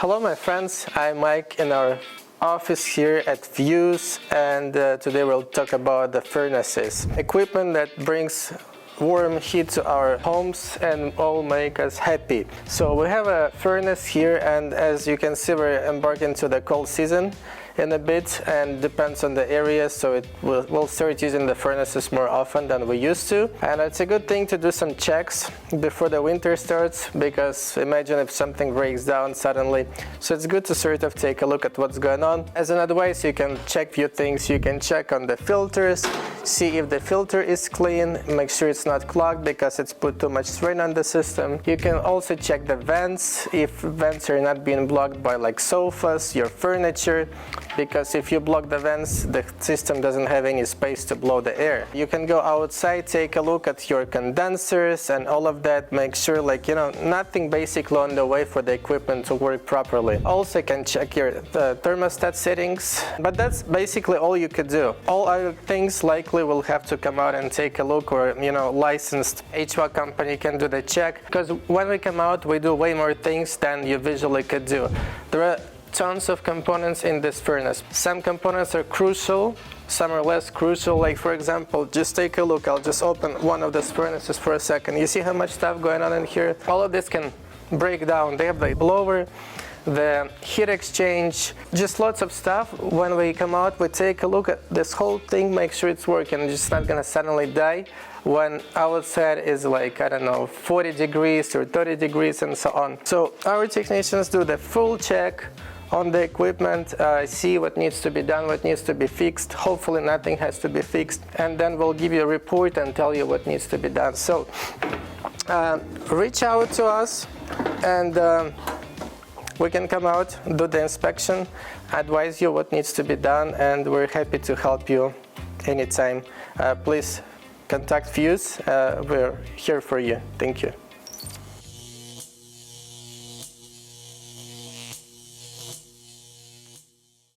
Hello my friends, I'm Mike in our office here at Views, and today we'll talk about the furnaces. Equipment that brings warm heat to our homes and all make us happy. So we have a furnace here, and as you can see we're embarking to the cold season in a bit, and depends on the area, so we'll start using the furnaces more often than we used to. And it's a good thing to do some checks before the winter starts, because imagine if something breaks down suddenly. So it's good to sort of take a look at what's going on. As an advice, you can check few things. You can check on the filters, see if the filter is clean, make sure it's not clogged because it's put too much strain on the system. You can also check the vents, if vents are not being blocked by like sofas, your furniture, because if you block the vents, the system doesn't have any space to blow the air. You can go outside, take a look at your condensers and all of that, make sure nothing basically on the way for the equipment to work properly. Also can check your thermostat settings, but that's basically all you could do. All other things likely will have to come out and take a look, or licensed HVAC company can do the check, because when we come out we do way more things than you visually could do. There are tons of components in this furnace. Some components are crucial, some are less crucial. Like for example, just take a look. I'll just open one of these furnaces for a second. You see how much stuff going on in here? All of this can break down. They have the blower, the heat exchange, just lots of stuff. When we come out, we take a look at this whole thing, make sure it's working. It's just not gonna suddenly die when outside is like, I don't know, 40 degrees or 30 degrees and so on. So our technicians do the full check on the equipment, see what needs to be done, what needs to be fixed. Hopefully nothing has to be fixed, and then we'll give you a report and tell you what needs to be done. So reach out to us, and we can come out, do the inspection, advise you what needs to be done, and we're happy to help you anytime. Please contact Views. We're here for you. Thank you.